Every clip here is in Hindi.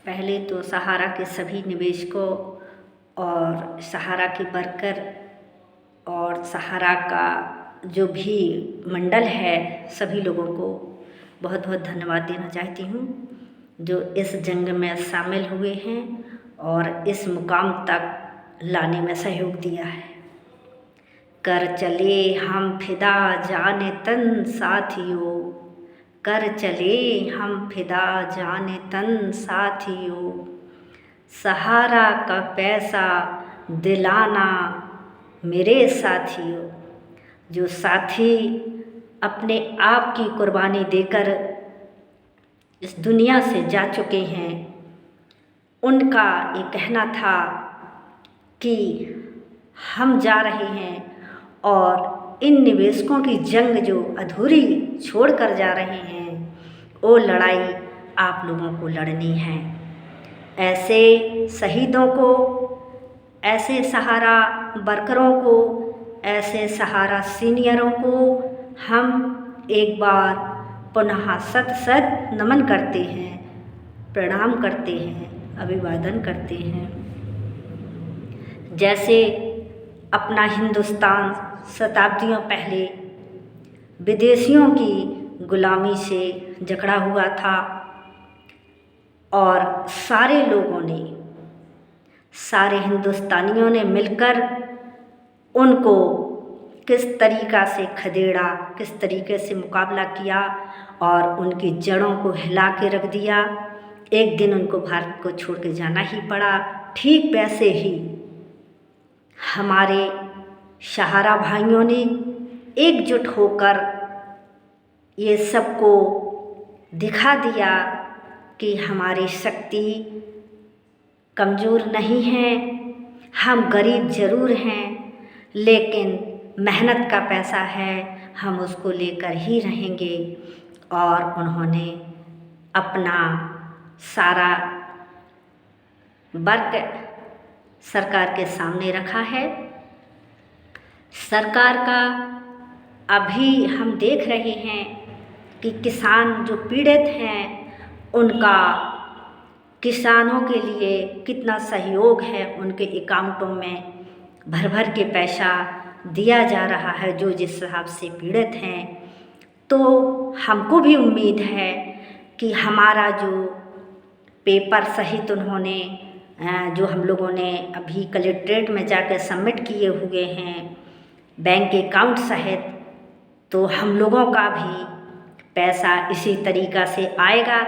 पहले तो सहारा के सभी निवेशकों और सहारा के वर्कर और सहारा का जो भी मंडल है, सभी लोगों को बहुत बहुत धन्यवाद देना चाहती हूँ जो इस जंग में शामिल हुए हैं और इस मुकाम तक लाने में सहयोग दिया है। कर चले हम फिदा जाने तन साथियों, कर चले हम फिदा जाने तन साथियों, सहारा का पैसा दिलाना मेरे साथियों। जो साथी अपने आप की कुर्बानी देकर इस दुनिया से जा चुके हैं, उनका ये कहना था कि हम जा रहे हैं और इन निवेशकों की जंग जो अधूरी छोड़ कर जा रहे हैं, वो लड़ाई आप लोगों को लड़नी है। ऐसे शहीदों को, ऐसे सहारा वर्करों को, ऐसे सहारा सीनियरों को हम एक बार पुनः सत सत नमन करते हैं, प्रणाम करते हैं, अभिवादन करते हैं। जैसे अपना हिंदुस्तान शताब्दियों पहले विदेशियों की गुलामी से जकड़ा हुआ था और सारे लोगों ने, सारे हिंदुस्तानियों ने मिलकर उनको किस तरीक़ा से खदेड़ा, किस तरीके से मुकाबला किया और उनकी जड़ों को हिला के रख दिया। एक दिन उनको भारत को छोड़ के जाना ही पड़ा। ठीक वैसे ही हमारे सहारा भाइयों ने एकजुट होकर ये सबको दिखा दिया कि हमारी शक्ति कमज़ोर नहीं है, हम गरीब ज़रूर हैं लेकिन मेहनत का पैसा है, हम उसको लेकर ही रहेंगे। और उन्होंने अपना सारा वर्क सरकार के सामने रखा है। सरकार का अभी हम देख रहे हैं कि किसान जो पीड़ित हैं, उनका किसानों के लिए कितना सहयोग है, उनके अकाउंटों में भर भर के पैसा दिया जा रहा है जो जिस हिसाब से पीड़ित हैं। तो हमको भी उम्मीद है कि हमारा जो पेपर सहित उन्होंने जो हम लोगों ने अभी कलेक्ट्रेट में जाकर सबमिट किए हुए हैं बैंक अकाउंट सहित, तो हम लोगों का भी पैसा इसी तरीक़ा से आएगा।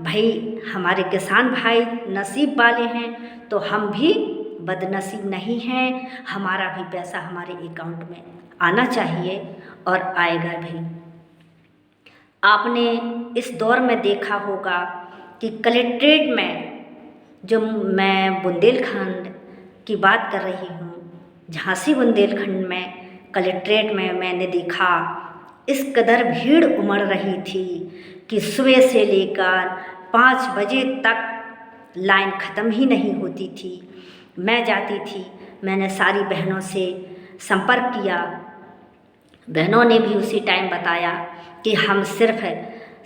भाई हमारे किसान भाई नसीब वाले हैं तो हम भी बदनसीब नहीं हैं, हमारा भी पैसा हमारे अकाउंट में आना चाहिए और आएगा भी। आपने इस दौर में देखा होगा कि कलेक्ट्रेट में, जो मैं बुंदेलखंड की बात कर रही हूँ, झांसी बुंदेलखंड में कलेक्ट्रेट में मैंने देखा इस कदर भीड़ उमड़ रही थी कि सुबह से लेकर 5 बजे तक लाइन ख़त्म ही नहीं होती थी। मैं जाती थी, मैंने सारी बहनों से संपर्क किया, बहनों ने भी उसी टाइम बताया कि हम सिर्फ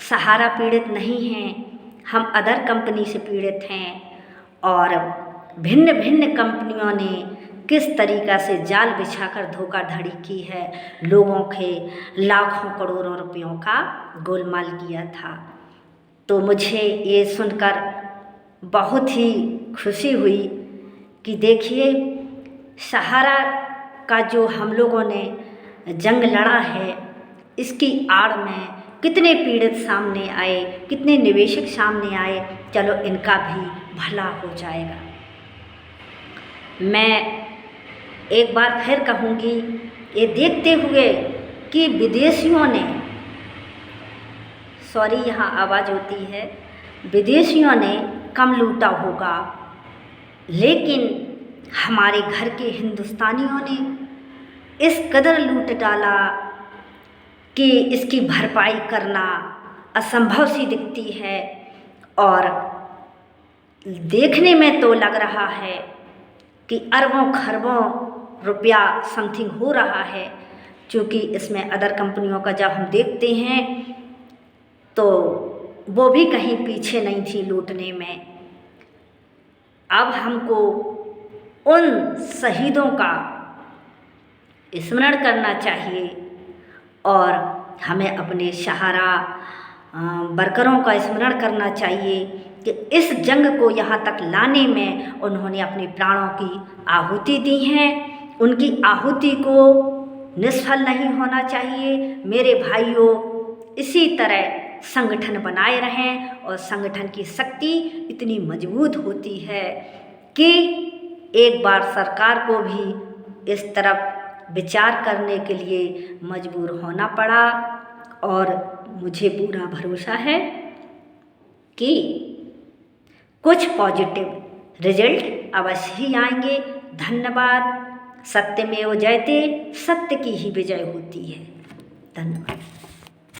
सहारा पीड़ित नहीं हैं, हम अदर कंपनी से पीड़ित हैं और भिन्न भिन्न कंपनियों ने किस तरीक़ा से जाल बिछाकर धोखाधड़ी की है, लोगों के लाखों करोड़ों रुपयों का गोलमाल किया था। तो मुझे ये सुनकर बहुत ही खुशी हुई कि देखिए सहारा का जो हम लोगों ने जंग लड़ा है, इसकी आड़ में कितने पीड़ित सामने आए, कितने निवेशक सामने आए। चलो इनका भी भला हो जाएगा। मैं एक बार फिर कहूँगी, ये देखते हुए कि विदेशियों ने, सॉरी यहाँ आवाज़ होती है, विदेशियों ने कम लूटा होगा, लेकिन हमारे घर के हिंदुस्तानियों ने इस कदर लूट डाला कि इसकी भरपाई करना असंभव सी दिखती है। और देखने में तो लग रहा है कि अरबों खरबों रुपया समथिंग हो रहा है, क्योंकि इसमें अदर कंपनियों का जब हम देखते हैं तो वो भी कहीं पीछे नहीं थी लूटने में। अब हमको उन शहीदों का स्मरण करना चाहिए और हमें अपने सहारा वर्करों का स्मरण करना चाहिए कि इस जंग को यहाँ तक लाने में उन्होंने अपने प्राणों की आहुति दी हैं। उनकी आहुति को निष्फल नहीं होना चाहिए। मेरे भाइयों, इसी तरह संगठन बनाए रहें और संगठन की शक्ति इतनी मजबूत होती है कि एक बार सरकार को भी इस तरफ विचार करने के लिए मजबूर होना पड़ा और मुझे पूरा भरोसा है कि कुछ पॉजिटिव रिजल्ट अवश्य ही आएंगे। धन्यवाद। सत्यमेव जयते, सत्य की ही विजय होती है। धन्यवाद।